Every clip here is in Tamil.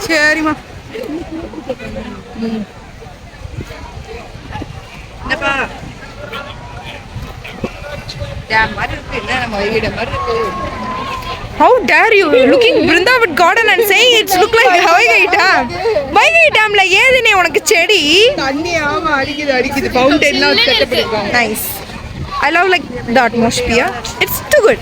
சரிம்மா. என்னப்பா மாதிரி இருக்கு, என்ன நம்ம வீடு மாதிரி இருக்கு. How dare you looking Vrindavan garden and saying it's look like Vaigai Dam? Vaigai Dam la ஏதுனே உனக்கு செடி? தண்ணி ஆமா அடிக்குது ஃபவுண்டன்லாம் செட்டப் பண்ணிருக்காங்க. Nice. I love like the atmosphere. It's too good.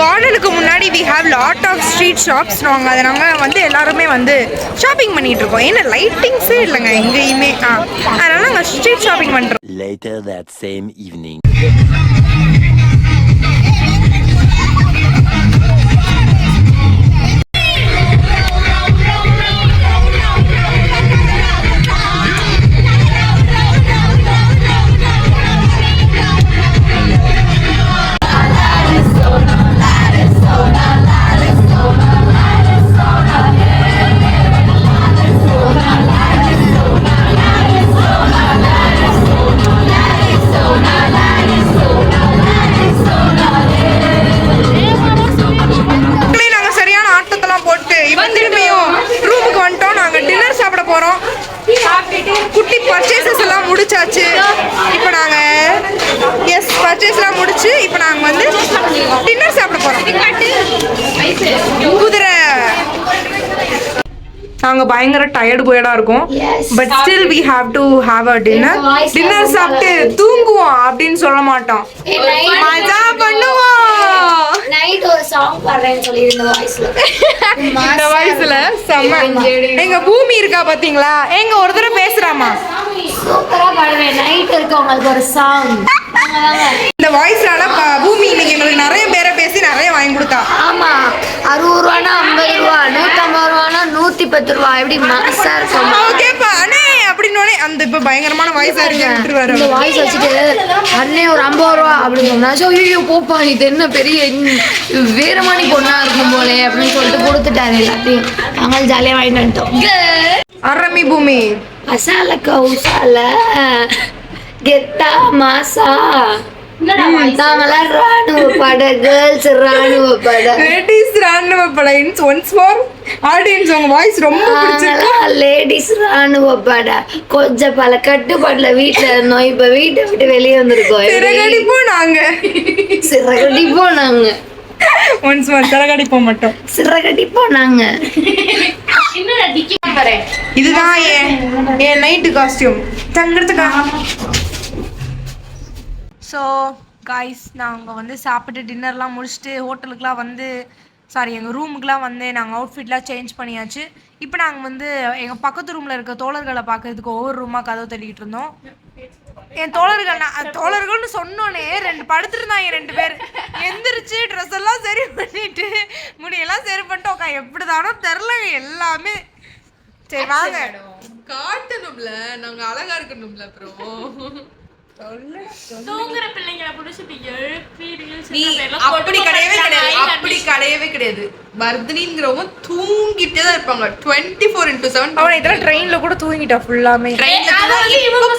கார்டனுக்கு முன்னாடி we have lot of street shops. நாங்கள் வந்து எல்லாருமே வந்து ஷாப்பிங் பண்ணிட்டு இருக்கோம். ஏன்னா லைட்டிங்ஸே இல்லைங்க எங்கேயுமே. அதனால நாங்கள் ஸ்ட்ரீட் ஷாப்பிங் பண்ணுறோம். Later that same evening. குட்டி பர்ச்சேசஸ் எல்லாம் முடிச்சாச்சு. இப்போ நாங்கள் பர்ச்சேஸ்லாம் முடிச்சு இப்போ நாங்கள் வந்து டின்னர் சாப்பிட போகிறோம். குதிரை நாங்கள் பயங்கர டயர்டு போயடா இருக்கோம். But still we have to have a dinner. Dinner சாப்பிட்டு தூங்குவோம் அப்படின்னு சொல்ல மாட்டோம், மஜா பண்ணுவோம். நைட் ஒரு சாங் பாடுறேன்னு சொல்லி இந்த வாய்ஸ்ல செம்ம. எங்க பூமி இருக்கா பாத்தீங்களா, எங்க ஒரு தடவை பேசுறாமா, சூப்பரா பாடுவேன். நைட் இருக்கவங்களுக்கு ஒரு சாங். இந்த வாய்ஸ்னால பூமி இன்னைக்கு எங்களுக்கு நிறைய பேரை பேசி நிறைய வாங்கி கொடுத்தா. ஆமா, 60 ரூபானா 50 ரூபா, 150 ரூபானா 110 ரூபா. எப்படி மாசா இருக்கும். ஓகேப்பா அண்ணே அப்படின்னோடனே அந்த இப்ப பயங்கரமான வாய்ஸா இருக்கு. இந்த வாய்ஸ் வச்சுட்டு அண்ணே ஒரு 50 ரூபா அப்படின்னு ஐயோ போப்பா இது என்ன பெரிய வீரமானி பொண்ணா இருக்கும் போலே அப்படின்னு சொல்லிட்டு கொடுத்துட்டாரு எல்லாத்தையும். நாங்கள் ஜாலியா வாங்கிட்டு வந்துட்டோம். அரமி பூமி அசால கௌசால கெத்தா மாசா நாங்களாம் ராணுவ பட, கேர்ள்ஸ் ராணுவ பட, லேடிஸ் ராணுவ பட. ஒன்ஸ் மோர் ஆடியன்ஸ் உங்க வாய்ஸ் ரொம்ப பிடிச்சிருக்கு. லேடிஸ் ராணுவ பட. கொஞ்சம் பல கட்டுப்பாடுல வீட்டுல இருந்தோம், இப்ப வீட்டை விட்டு வெளியே வந்திருக்கோம். சிறகடிப்போம் நாங்க. ஒன்ஸ் மோர் சிறகடிப்போம் மட்டும். சிறகடிப்போம் நாங்க. இதுதான் என் நைட்டு காஸ்டியூம் தங்கிறதுக்கா. ஸோ காய்ஸ் நாங்கள் வந்து சாப்பிட்டு டின்னர்லாம் முடிச்சுட்டு ஹோட்டலுக்குலாம் வந்து எங்கள் ரூமுக்குலாம் வந்து நாங்கள் அவுட்ஃபிட்லாம் சேஞ்ச் பண்ணியாச்சு. இப்போ நாங்கள் வந்து எங்கள் பக்கத்து ரூமில் இருக்க தோழர்களை பார்க்கறதுக்கு ஒவ்வொரு ரூமாக கதவு தள்ளிக்கிட்டு இருந்தோம். என் தோழர்கள்னு சொன்னோன்னே 2 படுத்துருந்தாங்க. 2 பேர் எந்திரிச்சு ட்ரெஸ் எல்லாம் சரி பண்ணிட்டு முடியெல்லாம் சரி பண்ணிட்டு உட்கா எப்படி தானோ தெரில எல்லாமே. சரி வாங்க காட்டணும்ல, நாங்க அழகா இருக்கணும்ல. அப்புறம் தூங்குற பிள்ளைங்களை புடிச்சிட்டு அப்படி கிடையவே கிடையாது. வர்தினிங்கிறவங்க தூங்கிட்டே தான் இருப்பாங்க 24/7. அவன் இதெல்லாம் ட்ரெயின்ல கூட தூங்கிட்டா ஃபுல்லாமே.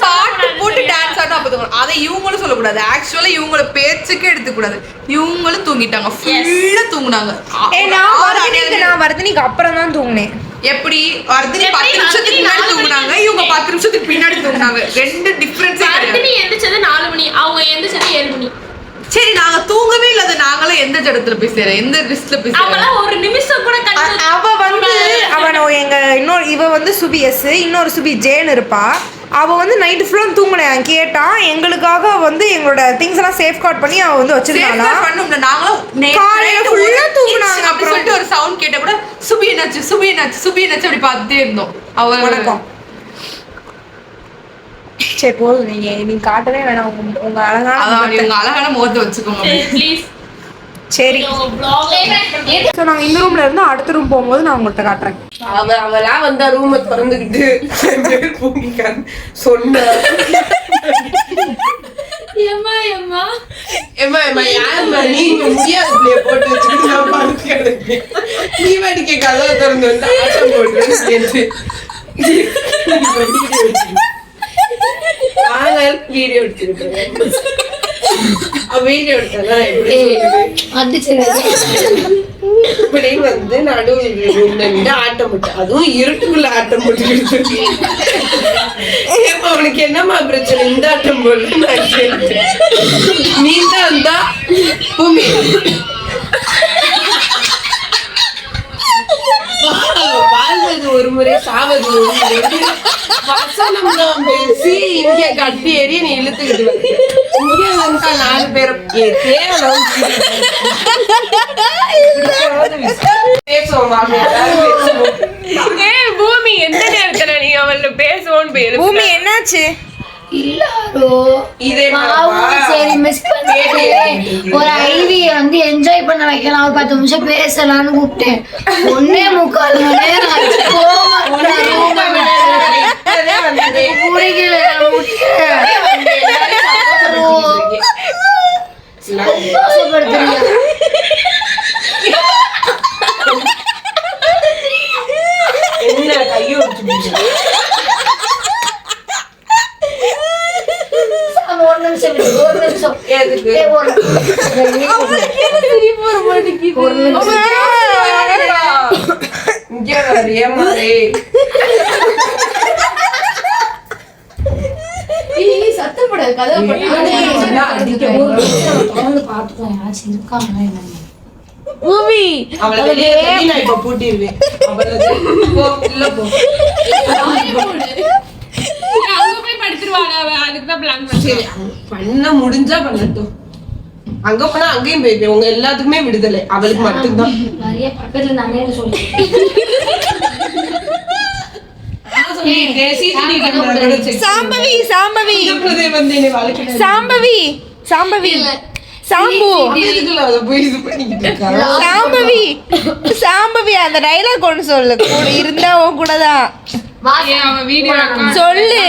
பாட்டு போட்டு டான்ஸ் ஆடும் அப்ப தூங்கணும். அதை இவங்களும் சொல்லக்கூடாது. ஆக்சுவலா இவங்கள பேச்சுக்கே எடுத்துக்கூடாது. இவங்களும் தூங்கிட்டாங்க, ஃபுல்லா தூங்குனாங்க. நான் வர்தினிக்கு அப்புறம் தான் தூங்கினேன். எப்படி வர்தினி 10 நிமிஷத்துக்கு முன்னாடி தூங்குனாங்க, இவங்க 10 நிமிஷத்துக்கு பின்னாடி தூங்குனாங்க. 2 டிஃபரன்ஸே கிடையாது. வர்தினி எந்திரிச்சது 4 மணி, அவங்க எந்திரிச்சது 7 மணி. சரி நாங்க தூங்கவே இல்ல. நாங்களே எந்த இடத்துல போய் சேர, எந்த லிஸ்ட்ல போய் சேர, அவள ஒரு நிமிஷம் கூட அவ வந்து எங்க இவ வந்து சுபி எஸ், இன்னொரு சுபி ஜேன் இருப்பா. அவ வந்து நைட் ஃபுல்லா தூங்கலையாம். கேட்டா எங்களுக்காக வந்து எங்களோட திங்ஸ் எல்லாம் சேஃப் கார்ட் பண்ணி அவ வந்து வச்சிருந்தாளா. பண்ணும்ல நாங்களும் காலையில ஃபுல்லா தூங்குனாங்க. அப்புறம் சொல்லிட்டு ஒரு சவுண்ட் கேட்ட கூட சுபி என்னாச்சு அப்படி பார்த்துட்டே இருந்தோம். அவ வணக்கம். சரி போதும், நீங்க காட்டவே வேணாம் உங்க அழகான முகத்தை வச்சுக்கோங்க ப்ளீஸ். சரி ஸோ நாங்கள் இந்த ரூம்ல இருந்து அடுத்த ரூம் போகும்போது நான் உங்கள்கிட்ட காட்டுறேன். அவெல்லாம் வந்தா ரூமை திறந்துக்கிட்டு சொன்ன ஏம்மா யாரும்மா நீங்க முடியாத பிள்ளைய போட்டு வச்சுக்கிட்டு நான் பாட்டு கிடப்பேன். நீ வாடிக்க கதவை திறந்து வந்து ஆட்டம் போட்டு வீடியோ எடுத்துக்கிட்டேன். வீடியோ எடுத்தா இப்படி வந்து நடுவில் ஆட்டம் போட்டு, அதுவும் இருட்டுக்குள்ள ஆட்டம் போட்டுக்கிட்டு அவனுக்கு என்னம்மா பிரச்சனை இந்த ஆட்டம் போட்டு நான் கேட்டேன். நீ தான் இருந்தா பூமி வாழ்வது ஒரு முறை சாவது ஒரு முறை வசனம் தான் பேசி இங்க கட்டி ஏறி நீ இழுத்துக்கிட்டு வந்து இங்க வந்தா 4 பேரும் பூமி எந்த நேரத்துல நீ அவள்ல பேசுவோன்னு பேரு பூமி என்னாச்சு சரி மிஸ் பண்ணிட்டேன். ஒரு ஐவிய வந்து என்ஜாய் பண்ண வைக்கலாம், ஒரு 10 நிமிஷம் பேசலாம்னு கூப்பிட்டேன். 1.25 மணி நேரம் என்ன கையை ஒரு நிமிஷம் சத்தப்படாது கதை பாத்துக்கோங்க யாராச்சும் இருக்காங்க. பூமி அவளை வெளியே நான் இப்ப பூட்டிடுவேன். பண்ண முடிஞ்சா பண்ணட்டும். அங்க போனா அங்கேயும் போயிருப்பேன். உங்க எல்லாத்துக்குமே விடுதலை, அவளுக்கு மட்டும்தான். சாம்பவி சாம்பவி சாம்பவி சாம்பவி சாம்பவி சாம்பவி அந்த டைலாக் ஒன்று சொல்லு. கூட இருந்தா உன் கூடதான் சொல்லு.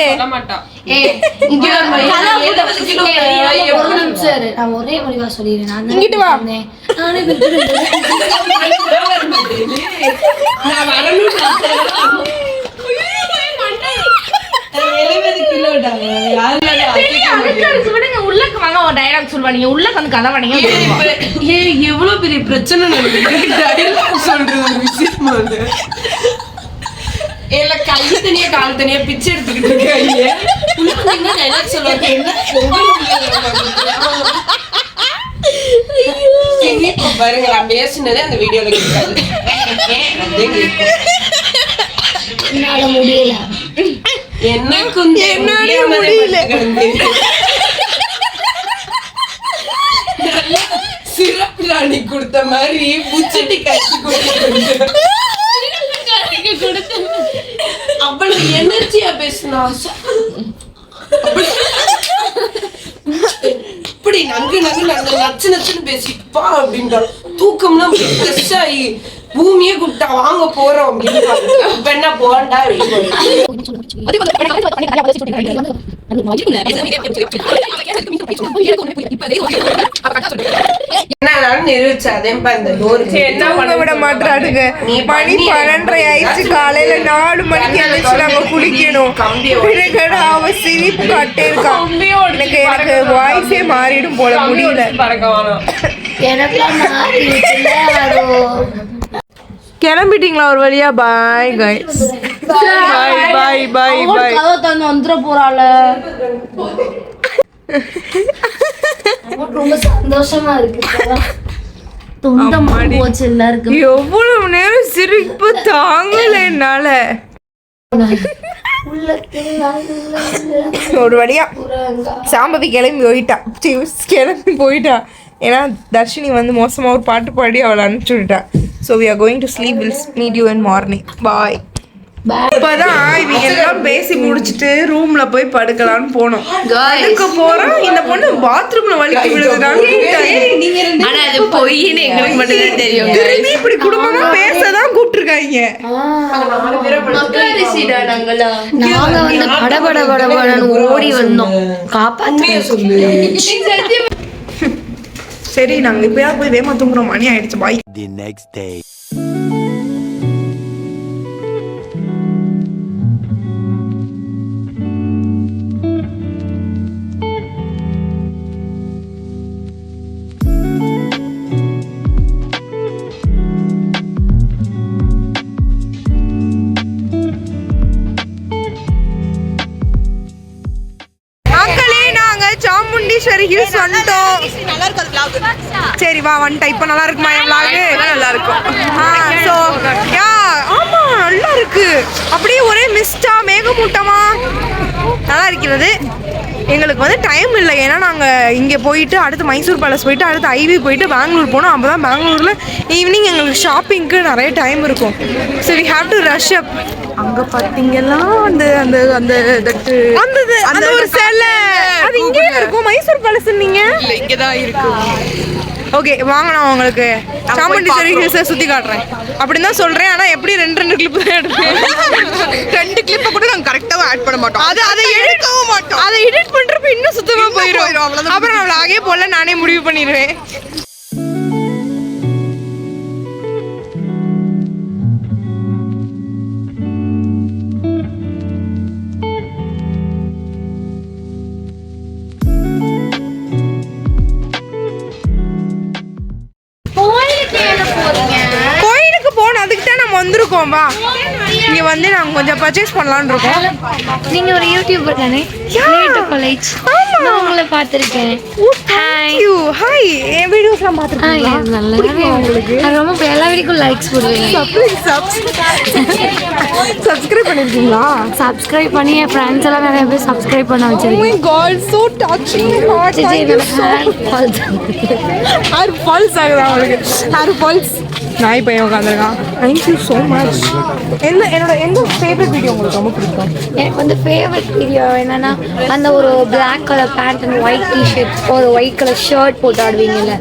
ஒரே மொழிவா சொல்லிடுறேன். இங்கிட்டு வா. எவ்வளவு பெரிய பிரச்சனை சொல்றது விஷயமா இல்ல கை தனியா கால் தனியா பிச்சை எடுத்துக்கிட்டு இருக்காங்க. பாருங்க நான் பேசினதே அந்த வீடியோல கேட்காது. முடியல எனக்கு முடியல. சிறப்பு ராணி கொடுத்த மாதிரி புச்சட்டி கட்டி கொடுத்து அவ்வளவு எனர்ஜியா பேசினா இப்படி நங்கு நங்கு நங்கு நச்சு நச்சுன்னு பேசிப்பா அப்படின்ட்டா. தூக்கம்லாம் ஃப்ரெஷ் ஆகி பூமியே கூப்பிட்டா வாங்க போறோம் அப்படின்னு என்ன போண்டா விட மாட்டாடுங்க. மணி 12:30 ஆயிடுச்சு. காலையில 4 மணிக்கு எழுந்துச்சு நாங்க குளிக்கணும். அவ சிரிப்பு காட்டே இருக்கா. எனக்கு வாய்ஸே மாறிடும் போல முடியல. கிளம்பிட்டீங்களா ஒரு வழியா? Bye guys. Bye bye bye bye. கதவை தந்து வந்துட போறாள. ரொம்ப சந்தோஷமா இருக்கு. எவ்வளவு நேரம் சிரிப்பு தாங்கல என்னால. ஒரு வழியா சாம்பவி கிளம்பி போயிட்டா. ஏன்னா தர்ஷினி வந்து மோசமா ஒரு பாட்டு பாடி அவளை அனுப்பிச்சு விட்டா. So we are going to sleep. We'll meet you in morning. Bye. இப்பதான் இவங்க எல்லாம் பேசி முடிச்சிட்டு ரூம்ல போய் படுக்கலாம்னு போனோம். அதுக்கு போறோம், இந்த பொண்ணு பாத்ரூம்ல வலிக்கி விழுதுடான்னு ஆனா அது பொய்ன்னு எங்களுக்கு மட்டும் தான் தெரியும். திரும்பி இப்படி குடும்பமா பேசதான் கூப்பிட்டுருக்காங்க. நாங்க வந்து படபடன்னு ஓடி வந்தோம் காப்பாத்த. சரி நாங்க இப்பயா போய் வேமா தூங்குறோம், மணி ஆயிடுச்சு. Bye. The next day. Chamundeshwari hills வந்துட்டோம். சரி வா வந்துட்டேன். இப்போ நல்லா இருக்குமா என் vlog? நல்லா இருக்கும். ஸோ யா ஆமா நல்லா இருக்கு. அப்படியே ஒரே மிஸ்டா மேகமூட்டமா நல்லா இருக்கிறது. எங்களுக்கு வந்து டைம் இல்லை, ஏன்னா நாங்கள் இங்கே போயிட்டு அடுத்து மைசூர் பேலஸ் போயிட்டு அடுத்து ஐவி போயிட்டு பெங்களூர் போனோம். அப்போ தான் பெங்களூரில் ஈவினிங் எங்களுக்கு ஷாப்பிங்க்கு நிறைய டைம் இருக்கும். So we have to rush up. அங்கே பார்த்தீங்கன்னா அந்த அந்த அந்த அந்த ஒரு சிலை அது இங்கே இருக்கும். மைசூர் பேலஸ் நீங்க இங்கே தான் இருக்கு. ஓகே வாங்க, நான் உங்களுக்கு சாமுண்டீஸ்வரி ஹில்ஸை சுற்றி காட்டுறேன் அப்படின்னு தான் சொல்கிறேன். ஆனால் எப்படி ரெண்டு கிளிப் தான் எடுப்பேன். 2 கிளிப்பை கூட நாங்கள் கரெக்டாக ஆட் பண்ண மாட்டோம். அதை எடுக்கவும் மாட்டோம். அதை எடிட் பண்ணுறப்ப இன்னும் சுத்தமாக போயிடும். அப்புறம் நான் vlog போல நானே முடிவு பண்ணிடுவேன். வந்திருக்கோம் வா. இங்க வந்து நாங்க கொஞ்சம் பர்ச்சேஸ் பண்ணலாம்னு இருக்கோம். நீங்க ஒரு யூடியூபர் தானே? காலேஜ் நான் உங்களை பார்த்திருக்கேன். Hi hi. என் வீடியோஸ்லாம் பார்த்திருக்கீங்களா? நல்லா இருக்கு உங்களுக்கு. நான் ரொம்ப எல்லா வீடியோக்கும் லைக்ஸ் போடுவேன். சப்ஸ்கிரைப் பண்ணிருக்கீங்களா? சப்ஸ்கிரைப் பண்ணி என் ஃப்ரெண்ட்ஸ் எல்லாம் நிறைய பேர் சப்ஸ்கிரைப் பண்ண வச்சிருக்கேன். Oh my god, so touching heart. Hair falls ஆகுதா உங்களுக்கு? Hair falls. நாய் பையன் உட்காந்துருக்கான். Thank you so much. எந்த ஃபேவரட் வீடியோ உங்களுக்கு ரொம்ப பிடிக்கும்? எனக்கு வந்து ஃபேவரட் வீடியோ என்னன்னா அந்த ஒரு black colour pant and white t-shirt ஒரு ஒயிட் கலர் ஷர்ட் போட்டு ஆடுவீங்கல்ல.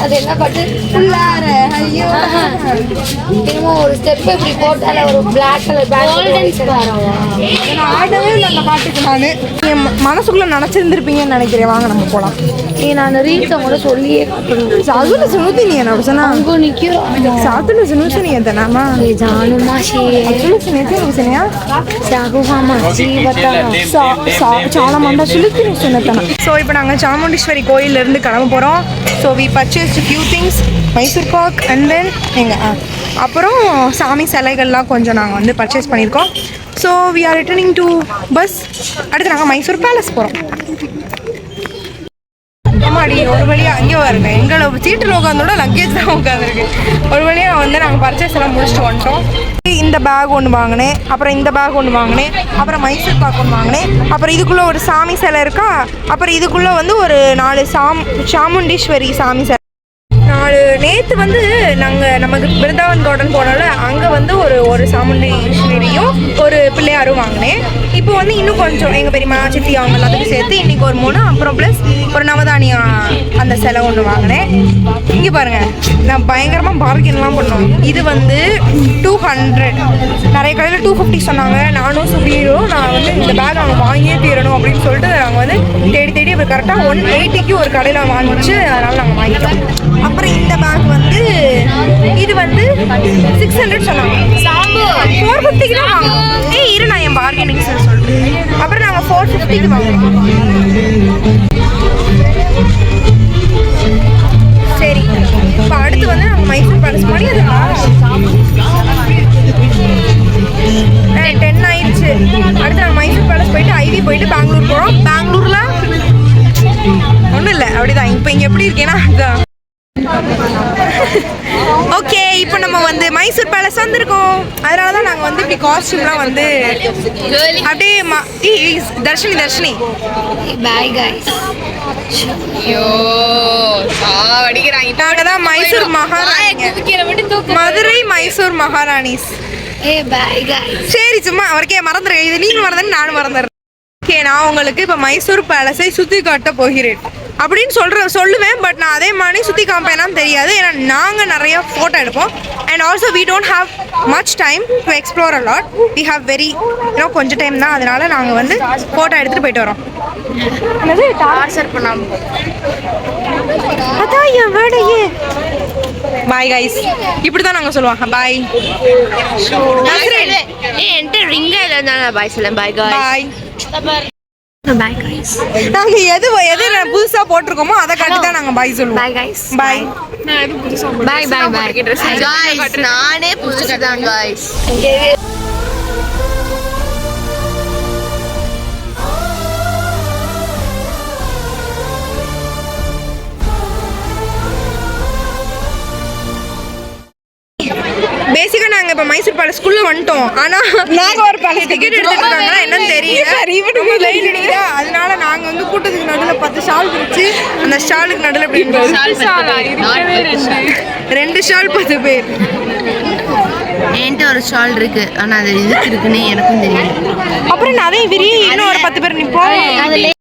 அது என்ன பாட்டு? என்னமோ ஒரு ஸ்டெப் இப்படி போட்டால ஒரு பிளாக் கலர் ஆடவே இல்லை அந்த பாட்டுக்கு. நான் என் மனசுக்குள்ள நினைச்சிருந்திருப்பீங்கன்னு நினைக்கிறேன். வாங்க நம்ம போலாம். நான் ரீல்ஸ் கூட சொல்லியே காட்டணும். சாதுல சுனுத்தி நீ என்ன சொன்னா அங்கே நிற்கிறோம். சாதுல சுனுத்தி நீ எத்தனாமா ஜானுமா சாதுல சுனித்தி நீ சொன்னியா? சாகுமாமா చాలా మంది సులుతి சொன்னதனா. ஸோ இப்போ நாங்கள் சாமுண்டீஸ்வரி கோயிலிருந்து கிளம்ப போகிறோம். So we purchased few things, Mysore pak and then அப்புறம் சாமி சிலைகள்லாம் கொஞ்சம் நாங்கள் வந்து பர்ச்சேஸ் பண்ணியிருக்கோம். So we are returning to bus. அடுத்து நாங்கள் மைசூர் பேலஸ் போகிறோம். ஆமாடி ஒரு வழியாக அங்கேயும் வருங்க எங்களோட சீட்டில் உட்காந்தோட லக்கேஜ் தான் உட்காந்துருக்கு. ஒரு வழியாக வந்து நாங்கள் பர்ச்சேஸ் எல்லாம் முடிச்சுட்டு வந்துட்டோம். இந்த பேக் ஒன்று வாங்கினேன், அப்புறம் இந்த பேக் ஒன்று வாங்கினேன், அப்புறம் மைசூர் பாக் ஒன்று வாங்கினேன், அப்புறம் இதுக்குள்ளே ஒரு சாமி சிலை இருக்கா, அப்புறம் இதுக்குள்ளே வந்து ஒரு 4 சாமுண்டீஸ்வரி சாமி சிலை. நேற்று வந்து நாங்கள் நமக்கு பிருந்தாவன் கார்டன் போனால அங்கே வந்து ஒரு சாமுண்டீஸ்வரியும் ஒரு பிள்ளையாரும் வாங்கினேன். இப்போ வந்து இன்னும் கொஞ்சம் எங்கள் பெரியம்மா சித்தி அவங்க எல்லாத்துக்கும் சேர்த்து இன்றைக்கி ஒரு 3, அப்புறம் ப்ளஸ் ஒரு நவதானியா அந்த சிலை ஒன்று வாங்கினேன். இங்கே பாருங்கள், நான் பயங்கரமாக பார்கென்லாம் பண்ணோம். இது வந்து 200, நிறைய கடையில் 250 சொன்னாங்க. நானும் சுபீரும் நான் வந்து இந்த பேக் நாங்கள் வாங்கியே தீரணும் அப்படின்னு சொல்லிட்டு நாங்கள் வந்து தேடி இப்போ கரெக்டாக 180க்கு ஒரு கடையில் வாங்கிச்சு. அதனால் நாங்கள் வாங்கிட்டோம். அப்புறம் இந்த பேக் வந்து இது வந்து 600 சொன்னாங்க. 450க்கு தான் வாங்கணும். இரு நான் என் பார்கெனிங் சொல்கிறேன். அப்புறம் நாங்கள் 450க்கு வாங்கணும். சரி இப்போ அடுத்து வந்து நாங்கள் மைசூர் பேலஸ் பண்ணி அது 10 ஆயிடுச்சு. அடுத்து நாங்கள் மைசூர் பேலஸ் போயிட்டு ஐவி போயிட்டு பெங்களூர் போகிறோம். பெங்களூரில் ஒன்றும் இல்லை அப்படிதான். இப்போ இங்கே எப்படி இருக்கேன்னா அதுதான். ஓகே இப்போ நம்ம வந்து மைசூர் பேலஸ் வந்திருக்கோம். அதனால தான் நாங்கள் வந்து இப்படி காஸ்டியூம்லாம் வந்து அப்படியே தர்ஷினி பாய் கைஸ். நாங்க தான் மைசூர் மகாராணி, மதுரை மைசூர் மகாராணிஸ். Bye guys. சரி சும்மா அவருக்கே மறந்துடுறேன், இது நீங்க மறந்து நானும் மறந்துடுறேன். ஓகே, நான் உங்களுக்கு இப்போ மைசூர் பேலஸை சுற்றி காட்ட போகிறேன் அப்படின்னு சொல்லுவேன். பட் நான் அதே மாதிரி சுற்றி காமிப்பேனான்னு தெரியாது, ஏன்னா நாங்கள் நிறைய ஃபோட்டோ எடுப்போம். And also we don't have much time to explore a lot. We have very கொஞ்சம் டைம் தான், அதனால நாங்கள் வந்து ஃபோட்டோ எடுத்துகிட்டு போயிட்டு வரோம். டார்ச்சர் பண்ணாம அதான் என் வேலையே. பாய் கைஸ், இப்படி தான் நாங்கள் சொல்லுவாங்க பாய். என்கிட்ட ரிங்கா இல்லைன்னா பாய் சொல்ல. Bye bye. By guys. நாங்கள் எது புதுசாக போட்டிருக்கோமோ அதை காட்டி தான் நாங்கள் பாய் சொல்லுவோம். Bye guys. Bye. Bye bye bye guys. நானே புடிச்சதான் गाइस. பேசிக்கா நாங்க இப்ப மைசூர் பேலஸ்க்குள்ள வந்துட்டோம். ஆனா நாங்க ஒரு பேலஸ் டிக்கெட் எடுத்துட்டாங்கன்னா என்னன்னு தெரியல. அதனால நாங்க வந்து கூட்டத்துக்கு நடுவுல 10 ஷால் இருந்துச்சு. அந்த ஷாலுக்கு நடுவுல இப்படி 2 ஷால் 10 பேர். என்கிட்ட ஒரு ஷால் இருக்கு, ஆனா அது எதுக்கு இருக்குன்னு எனக்கும் தெரியல. அப்புறம் அதே விரி இன்னும் ஒரு 10 பேர் நிப்போம்.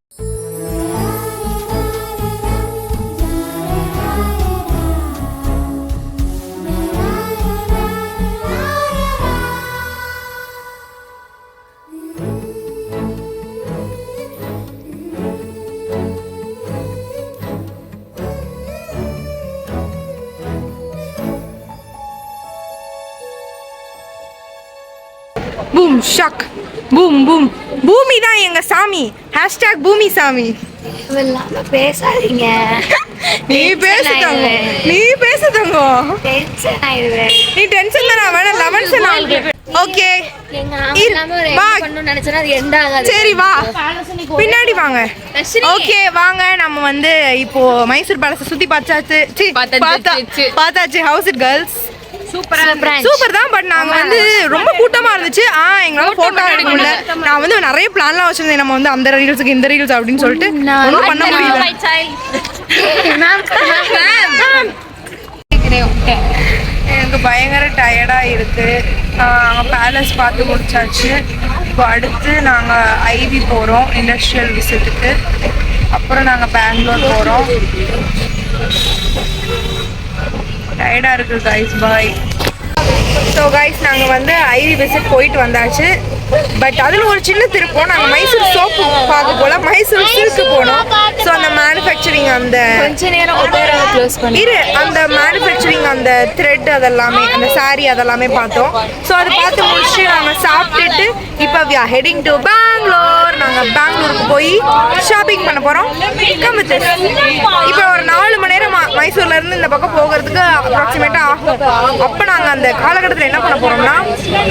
Boom shak boom boom. பூமி தான் எங்க சாமி. ஹேஷ்டாக் பூமி சாமி. பேசாதீங்க. நீ பேசுதாங்க, நீ பேசுதாங்க. டென்ஷன் ஆயிடுவேன். நீ டென்ஷன் தான வேணா 11 நாள். ஓகே சரி வா, பின்னாடி வாங்க. ஓகே வாங்க, நம்ம வந்து இப்போ மைசூர் பேலஸ் சுத்தி பார்த்தாச்சு. How's it girls? சூப்பர் தான். பட் நாங்க வந்து ரொம்ப கூட்டமா இருந்துச்சு. எங்களால போட்டோ எடுக்க முடியல. நான் வந்து நிறைய பிளான்லாம் வச்சிருந்தேன், நம்ம வந்து அந்த ரீல்ஸுக்கு இந்த ரீல்ஸ் அப்படின்னு சொல்லிட்டு ஒன்றும் பண்ண முடியல. எனக்கு பயங்கர டயர்டா இருக்கு. அங்கே பேலஸ் பார்த்து முடிச்சாச்சு. இப்போ அடுத்து நாங்கள் ஐவி போகிறோம் இண்டஸ்ட்ரியல் விசிட்டுக்கு. அப்புறம் நாங்கள் பெங்களூர் போகிறோம். டயர்டாக இருக்குது கைஸ். பாய். ஸோ கைஸ், நாங்கள் வந்து ஐவி விசிட் போயிட்டு வந்தாச்சு. பட் அதில் ஒரு சின்ன திருப்பம். நாங்கள் மைசூர் சோப்பு பார்க்க போல, மைசூர் சில்க்கு போனோம். ஸோ அந்த மேனுஃபேக்சரிங், அந்த கொஞ்ச நேரம் க்ளோஸ் பண்ணி அந்த மேனுஃபேக்சரிங், அந்த த்ரெட் அதெல்லாமே, அந்த சாரீ அதெல்லாமே பார்த்தோம். ஸோ அது பார்த்து முடிச்சு நாங்கள் சாப்பிட்டுட்டு இப்போ we are heading to Bangalore. நாங்கள் பெங்களூருக்கு போய் ஷாப்பிங் பண்ண போகிறோம். இப்போ ஒரு 4 மணி நேரம் மைசூர்லேருந்து இந்த பக்கம் போகிறதுக்கு அப்ராக்சிமேட்டாக ஆகும். அப்போ நாங்கள் அந்த காலகட்டத்தில் என்ன பண்ண போகிறோம்னா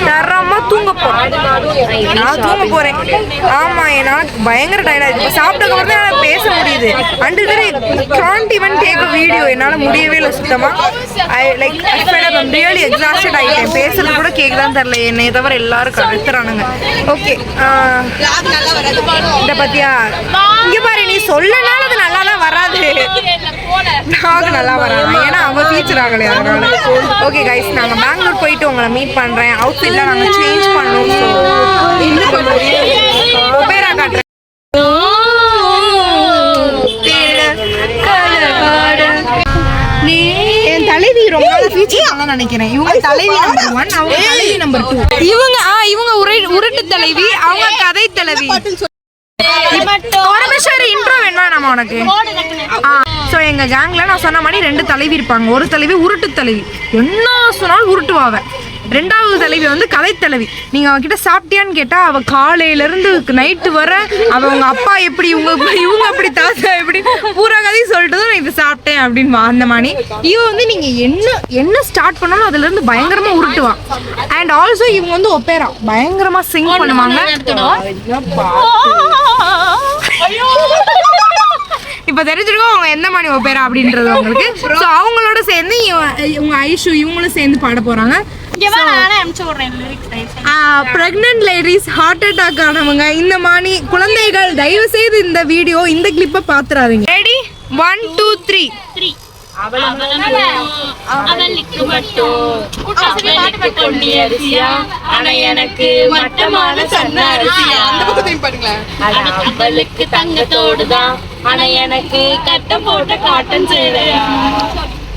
தரமாக தூங்க போகிறோம். நான் தூங்க போறேன். ஆமா, என்னால் பயங்கர டயர்டா இருக்கு. சாப்பிட்டதுக்கு தான் என்னால் பேச முடியுது. And can't even take a video. என்னால் முடியவே இல்லை சுத்தமா. I'm really exhausted ஆகிட்டேன். பேசுறது கூட கேட்கதான் தெரியல. என்னை தவிர எல்லாரும் கடுத்துறானுங்க. ஓகே, இதை பத்தியா இங்க பாரு, நீ சொல்லனால அது நல்லா தான் வராது. நாங்க நல்லா வராது, ஏன்னா அவன் ஃபீச்சர் ஆகலையா அதனால. ஓகே கைஸ், நாங்கள் பெங்களூர் போயிட்டு உங்களை மீட் பண்ணுறேன். அவுட்ஃபிட்லாம் நாங்கள் சேஞ்ச் பண்ணோம். ஸோ ஒபேரா காட்டுறேன். என் தலைவி ரொம்ப ஃபீச்சர் நினைக்கிறேன். இவங்க தலைவி நம்பர் 1, அவங்க தலைவி நம்பர் 2. இவங்க உருட்டு தலைவி, அவங்க கதை தலைவி. ஒரு நிமிஷம் இன்ட்ரோ வேணுமா நம்ம உனக்கு? ஸோ எங்கள் கேங்கில் நான் சொன்ன மாதிரி 2 தலைவி இருப்பாங்க. ஒரு தலைவி உருட்டு தலைவி, என்ன சொன்னாலும் உருட்டுவாங்க. 2வது தலைவி வந்து கதை தலைவி. நீங்கள் அவகிட்ட சாப்பிட்டியான்னு கேட்டால் அவள் காலையிலேருந்து நைட்டு வர அவங்க அப்பா எப்படி, இவங்க அப்படி, தாத்தா எப்படி, பூரா கதையும் சொல்லிட்டு தான் நான் இது சாப்பிட்டேன் அப்படின்னு அந்த மாதிரி. இவன் வந்து நீங்கள் என்ன ஸ்டார்ட் பண்ணாலும் அதுலேருந்து பயங்கரமாக உருட்டுவான். அண்ட் ஆல்சோ இவங்க வந்து ஒப்பேரா பயங்கரமாக சிங் பண்ணுவாங்க. இப்போ தெரிஞ்சிருக்கோம் அவங்க எந்த மணி ஒப்பேரா அப்படின்றது உங்களுக்கு. ஸோ அவங்களோட சேர்ந்து உங்க ஐஷு இவங்களும் சேர்ந்து பாட போறாங்க. பிரெக்னன்ட் லேடிஸ், ஹார்ட் அட்டாக் ஆனவங்க, இந்த மாதிரி குழந்தைகள் தயவு செய்து இந்த வீடியோ இந்த கிளிப்பை பாத்துறாதீங்க. ரெடி 1 2 3. எனக்கு மட்டமான அவளுக்கு தங்கத்தோடுதான், ஆனா எனக்கு கட்டம் போட்ட காட்டன் சேலையா.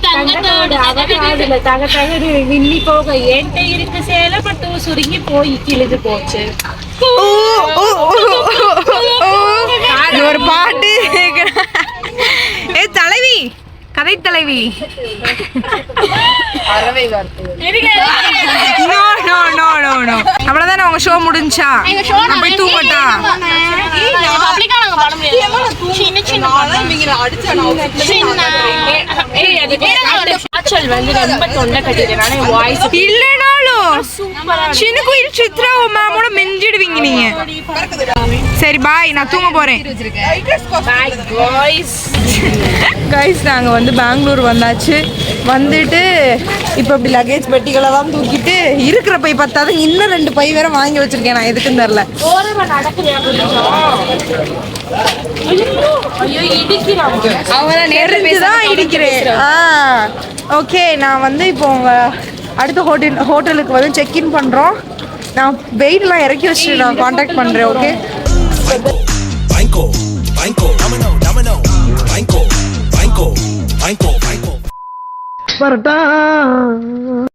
தங்கத்தோடு அவகாதுல தக தகடு விண்ணி போக என்கிட்ட இருக்கு சேலை மட்டும் சுருங்கி போய் கிழிஞ்சு போச்சு. ஒரு பாட்டு ஏ தலைவி, கதை தலைவி. அவ்வளவுதானே உங்க ஷோ முடிஞ்சா? போய் தூங்கட்டா? இல்லனாலும் சின்ன குயில் சித்ரா மேமோட மெஞ்சிடுவீங்க நீங்க. சரி பாய், நான் தூங்க போறேன். கைஸ் நாங்கள் வந்து பெங்களூர் வந்தாச்சு. வந்துட்டு இப்போ இப்படி லக்கேஜ் பெட்டிகளை தான் தூக்கிட்டு இருக்கிற பை பத்தாது, இன்னும் 2 பை வேற வாங்கி வச்சிருக்கேன். நான் எதுக்குன்னு தெரில. தான் இடிக்கிறேன். ஓகே, நான் வந்து இப்போ உங்கள் அடுத்த ஹோட்டலுக்கு வந்து செக்இன் பண்ணுறோம். நான் வெயிட்லாம் இறக்கி வச்சுட்டு நான் காண்டாக்ட் பண்ணுறேன். ஓகே. Banco.